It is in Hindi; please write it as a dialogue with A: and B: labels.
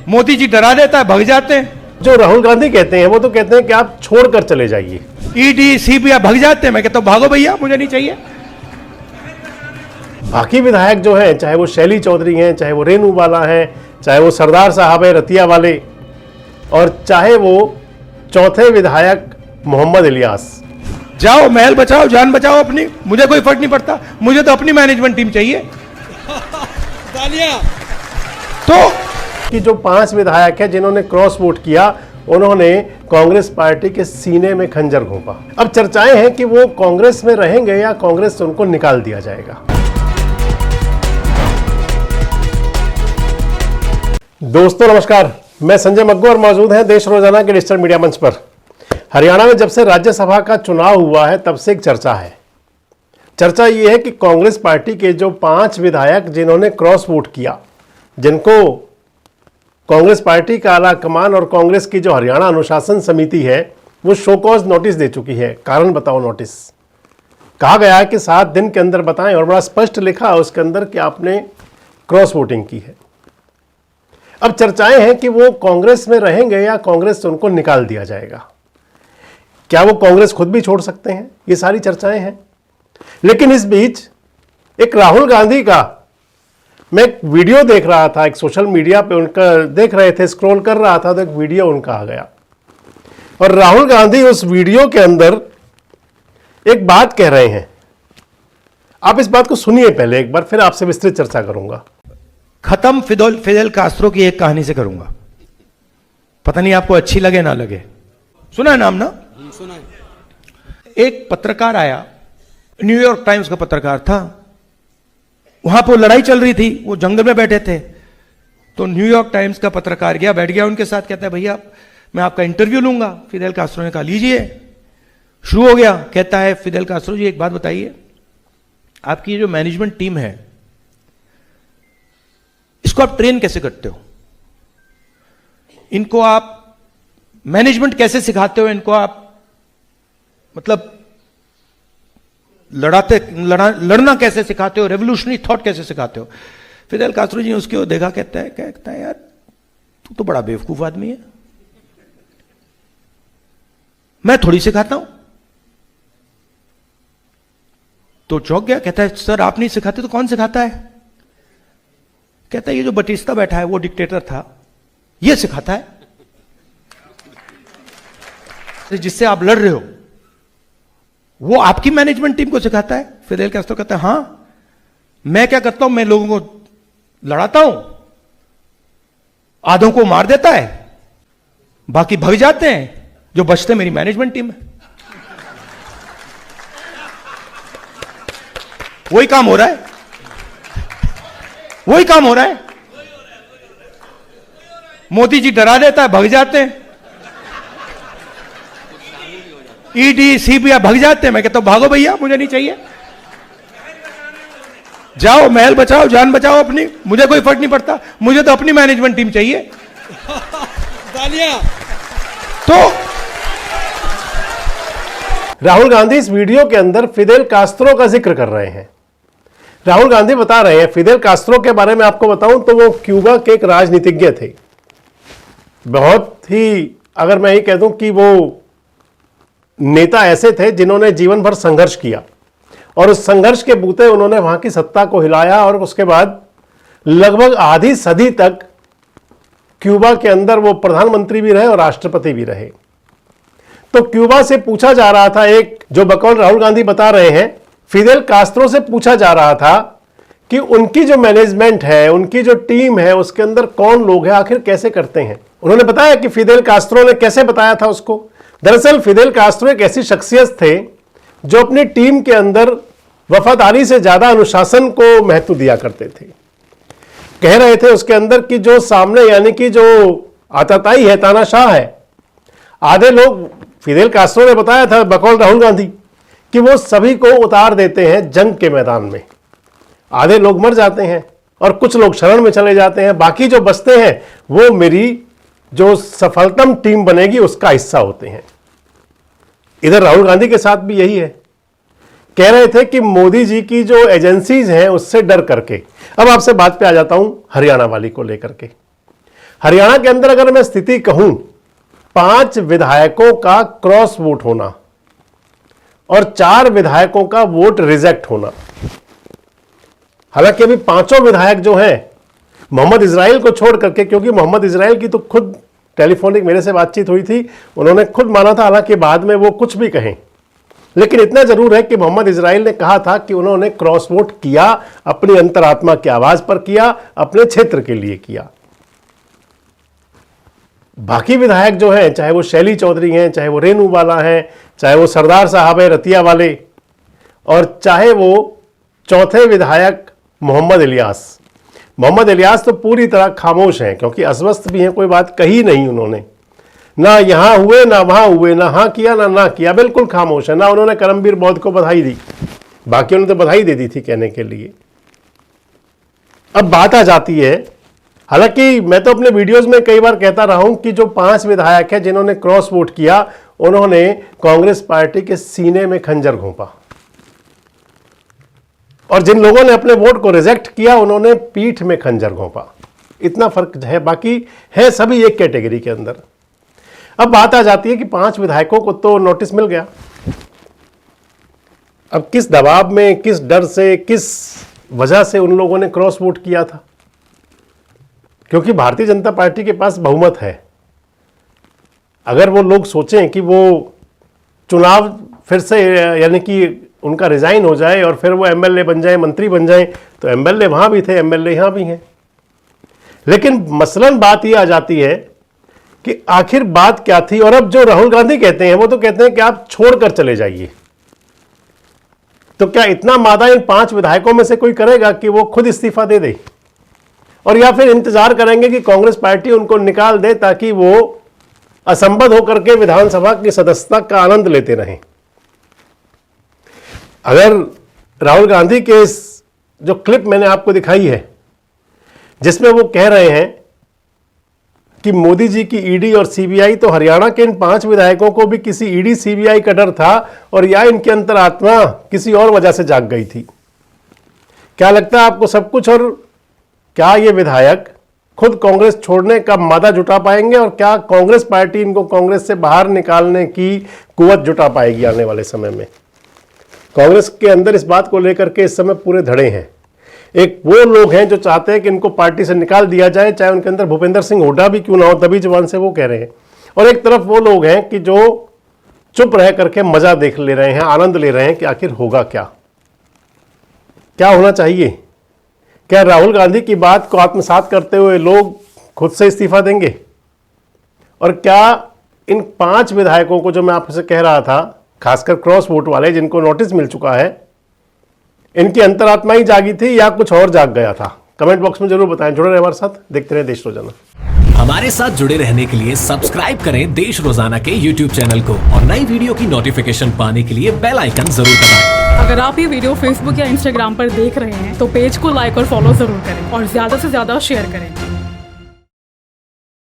A: मोदी जी डरा देता है, भग जाते हैं।
B: जो राहुल गांधी कहते हैं वो तो कहते हैं कि आप छोड़कर चले जाइए।
A: ईडी सीबीआई भग जाते हैं, मैं कहता हूं भागो भैया, मुझे नहीं चाहिए।
B: बाकी विधायक जो हैं, चाहे वो शैली चौधरी हैं, चाहे वो रेणु वाला हैं, चाहे वो सरदार साहब है रतिया वाले, और चाहे वो चौथे विधायक मोहम्मद इलियास,
A: जाओ महल बचाओ, जान बचाओ अपनी, मुझे कोई फर्क नहीं पड़ता, मुझे तो अपनी मैनेजमेंट टीम चाहिए। तो
B: कि जो 5 विधायक हैं जिन्होंने क्रॉस वोट किया, उन्होंने कांग्रेस पार्टी के सीने में खंजर घोंपा। अब चर्चाएं हैं कि वो कांग्रेस में रहेंगे या कांग्रेस से उनको निकाल दिया जाएगा। दोस्तों नमस्कार, मैं संजय मग्गू और मौजूद हैं देश रोजाना के डिजिटल मीडिया मंच पर। हरियाणा में जब से राज्यसभा का चुनाव हुआ है तब से एक चर्चा है। चर्चा ये है कि कांग्रेस पार्टी के जो 5 विधायक जिन्होंने क्रॉस वोट किया, जिनको कांग्रेस पार्टी का आला कमान और कांग्रेस की जो हरियाणा अनुशासन समिति है वो शोकॉज नोटिस दे चुकी है। कारण बताओ नोटिस कहा गया है कि 7 दिन के अंदर बताएं, और बड़ा स्पष्ट लिखा है उसके अंदर कि आपने क्रॉस वोटिंग की है। अब चर्चाएं हैं कि वो कांग्रेस में रहेंगे या कांग्रेस से उनको निकाल दिया जाएगा। क्या वो कांग्रेस खुद भी छोड़ सकते हैं? ये सारी चर्चाएं हैं। लेकिन इस बीच एक राहुल गांधी का मैं एक वीडियो देख रहा था, एक सोशल मीडिया पे उनका देख रहे थे, स्क्रॉल कर रहा था तो एक वीडियो उनका आ गया, और राहुल गांधी उस वीडियो के अंदर एक बात कह रहे हैं। आप इस बात को सुनिए पहले एक बार, फिर आपसे विस्तृत चर्चा करूंगा।
A: खत्म फिदेल कास्त्रो की एक कहानी से करूंगा, पता नहीं आपको अच्छी लगे ना लगे। सुना है नाम ना? सुना है। एक पत्रकार आया, न्यूयॉर्क टाइम्स का पत्रकार था, वहां पर लड़ाई चल रही थी, वो जंगल में बैठे थे, तो न्यूयॉर्क टाइम्स का पत्रकार गया, बैठ गया उनके साथ, कहता है भैया मैं आपका इंटरव्यू लूंगा। फिदेल कास्त्रो ने कहा लीजिए। शुरू हो गया, कहता है फिदेल कास्त्रो जी एक बात बताइए, आपकी जो मैनेजमेंट टीम है इसको आप ट्रेन कैसे करते हो? इनको आप मैनेजमेंट कैसे सिखाते हो? इनको आप मतलब लड़ना कैसे सिखाते हो? रेवोल्यूशनरी थॉट कैसे सिखाते हो? फिदेल कास्त्रो जी उसकी ओर देखा, कहता है यार तू तो बड़ा बेवकूफ आदमी है, मैं थोड़ी सिखाता हूं। तो चौंक गया, कहता है सर आप नहीं सिखाते तो कौन सिखाता है? कहता है ये जो बटिस्ता बैठा है वो डिक्टेटर था, ये सिखाता है, जिससे आप लड़ रहे हो वो आपकी मैनेजमेंट टीम को सिखाता है। फिदेल कास्त्रो कहता है हां, मैं क्या करता हूं, मैं लोगों को लड़ाता हूं, आधों को मार देता है, बाकी भग जाते हैं, जो बचते मेरी मैनेजमेंट टीम है। वही काम हो रहा है, वही काम हो रहा है। मोदी जी डरा देता है, भग जाते हैं, ईडी सीबीआई भग जाते हैं, मैं कहता हूं भागो भैया, मुझे नहीं चाहिए। जाओ महल बचाओ, जान बचाओ अपनी, मुझे कोई फर्क नहीं पड़ता, मुझे तो अपनी मैनेजमेंट टीम चाहिए। तो
B: राहुल गांधी इस वीडियो के अंदर फिदेल कास्त्रो का जिक्र कर रहे हैं। राहुल गांधी बता रहे हैं, फिदेल कास्त्रो के बारे में आपको बताऊं तो वो क्यूबा के एक राजनीतिज्ञ थे। बहुत ही, अगर मैं ये कह दूं कि वो नेता ऐसे थे जिन्होंने जीवन भर संघर्ष किया, और उस संघर्ष के बूते उन्होंने वहां की सत्ता को हिलाया, और उसके बाद लगभग आधी सदी तक क्यूबा के अंदर वो प्रधानमंत्री भी रहे और राष्ट्रपति भी रहे। तो क्यूबा से पूछा जा रहा था, एक जो बकौल राहुल गांधी बता रहे हैं, फिदेल कास्त्रो से पूछा जा रहा था कि उनकी जो मैनेजमेंट है, उनकी जो टीम है, उसके अंदर कौन लोग हैं, आखिर कैसे करते हैं। उन्होंने बताया कि फिदेल कास्त्रो ने कैसे बताया था उसको। दरअसल फिदेल कास्त्रो एक ऐसी शख्सियत थे जो अपनी टीम के अंदर वफादारी से ज्यादा अनुशासन को महत्व दिया करते थे। कह रहे थे उसके अंदर कि जो सामने, यानी कि जो आताताई है, तानाशाह है, आधे लोग, फिदेल कास्त्रो ने बताया था बकौल राहुल गांधी, कि वो सभी को उतार देते हैं जंग के मैदान में। आधे लोग मर जाते हैं और कुछ लोग शरण में चले जाते हैं, बाकी जो बचते हैं वो मेरी जो सफलतम टीम बनेगी उसका हिस्सा होते हैं। इधर राहुल गांधी के साथ भी यही है। कह रहे थे कि मोदी जी की जो एजेंसीज हैं उससे डर करके। अब आपसे बात पे आ जाता हूं हरियाणा वाली को लेकर के। हरियाणा के अंदर अगर मैं स्थिति कहूं, 5 विधायकों का क्रॉस वोट होना और 4 विधायकों का वोट रिजेक्ट होना। हालांकि अभी 5 विधायक जो हैं मोहम्मद इजराइल को छोड़ करके, क्योंकि मोहम्मद इजराइल की तो खुद टेलीफोनिक मेरे से बातचीत हुई थी, उन्होंने खुद माना था, हालांकि बाद में वो कुछ भी कहें, लेकिन इतना जरूर है कि मोहम्मद इजराइल ने कहा था कि उन्होंने क्रॉस वोट किया, अपनी अंतरात्मा की आवाज पर किया, अपने क्षेत्र के लिए किया। बाकी विधायक जो हैं, चाहे वो शैली चौधरी हैं, चाहे वो रेनू वाला हैं, चाहे वो सरदार साहब है रतिया वाले, और चाहे वो चौथे विधायक मोहम्मद इलियास। मोहम्मद इलियास तो पूरी तरह खामोश हैं, क्योंकि अस्वस्थ भी हैं, कोई बात कही नहीं उन्होंने, ना यहां हुए ना वहां हुए, ना हाँ किया ना किया, बिल्कुल खामोश है। ना उन्होंने करमबीर बौद्ध को बधाई दी, बाकियों ने तो बधाई दे दी थी कहने के लिए। अब बात आ जाती है, हालांकि मैं तो अपने वीडियोस में कई बार कहता रहा हूं कि जो 5 विधायक हैं जिन्होंने क्रॉस वोट किया, उन्होंने कांग्रेस पार्टी के सीने में खंजर घोंपा, और जिन लोगों ने अपने वोट को रिजेक्ट किया, उन्होंने पीठ में खंजर घोंपा। इतना फर्क है, बाकी है सभी एक कैटेगरी के अंदर। अब बात आ जाती है कि 5 विधायकों को तो नोटिस मिल गया, अब किस दबाव में, किस डर से, किस वजह से उन लोगों ने क्रॉस वोट किया था, क्योंकि भारतीय जनता पार्टी के पास बहुमत है। अगर वो लोग सोचें कि वो चुनाव फिर से, यानी कि उनका रिजाइन हो जाए और फिर वो एमएलए बन जाए, मंत्री बन जाए, तो एमएलए वहां भी थे, एमएलए यहां भी हैं। लेकिन मसलन बात ये आ जाती है कि आखिर बात क्या थी। और अब जो राहुल गांधी कहते हैं, वो तो कहते हैं कि आप छोड़कर चले जाइए। तो क्या इतना मादा इन 5 विधायकों में से कोई करेगा कि वो खुद इस्तीफा दे दे, और या फिर इंतजार करेंगे कि कांग्रेस पार्टी उनको निकाल दे ताकि वो असंबद्ध होकर के विधानसभा की सदस्यता का आनंद लेते रहें। अगर राहुल गांधी के इस जो क्लिप मैंने आपको दिखाई है, जिसमें वो कह रहे हैं कि मोदी जी की ईडी और सीबीआई, तो हरियाणा के इन 5 विधायकों को भी किसी ईडी सीबीआई का डर था, और या इनकी अंतरात्मा किसी और वजह से जाग गई थी। क्या लगता है आपको सब कुछ? और क्या ये विधायक खुद कांग्रेस छोड़ने का मादा जुटा पाएंगे, और क्या कांग्रेस पार्टी इनको कांग्रेस से बाहर निकालने की कुवत जुटा पाएगी आने वाले समय में? कांग्रेस के अंदर इस बात को लेकर के इस समय पूरे धड़े हैं। एक वो लोग हैं जो चाहते हैं कि इनको पार्टी से निकाल दिया जाए, चाहे उनके अंदर भूपेंद्र सिंह हुड्डा भी क्यों ना हो, तभी जवान से वो कह रहे हैं। और एक तरफ वो लोग हैं कि जो चुप रह करके मजा देख ले रहे हैं, आनंद ले रहे हैं कि आखिर होगा क्या, क्या होना चाहिए। क्या राहुल गांधी की बात को आत्मसात करते हुए लोग खुद से इस्तीफा देंगे? और क्या इन 5 विधायकों को, जो मैं आपसे कह रहा था, खासकर क्रॉस वोट वाले जिनको नोटिस मिल चुका है, इनकी अंतरात्मा ही जागी थी या कुछ और जाग गया था? कमेंट बॉक्स में जरूर बताएं। जुड़े रहे हमारे साथ, देखते रहे देश रोजाना।
C: हमारे साथ जुड़े रहने के लिए सब्सक्राइब करें देश रोजाना के YouTube चैनल को, और नई वीडियो की नोटिफिकेशन पाने के लिए बेल आइकन जरूर दबाएं।
D: अगर आप ये वीडियो Facebook या Instagram पर देख रहे हैं तो पेज को लाइक और फॉलो जरूर करें, और ज्यादा से ज्यादा शेयर करें।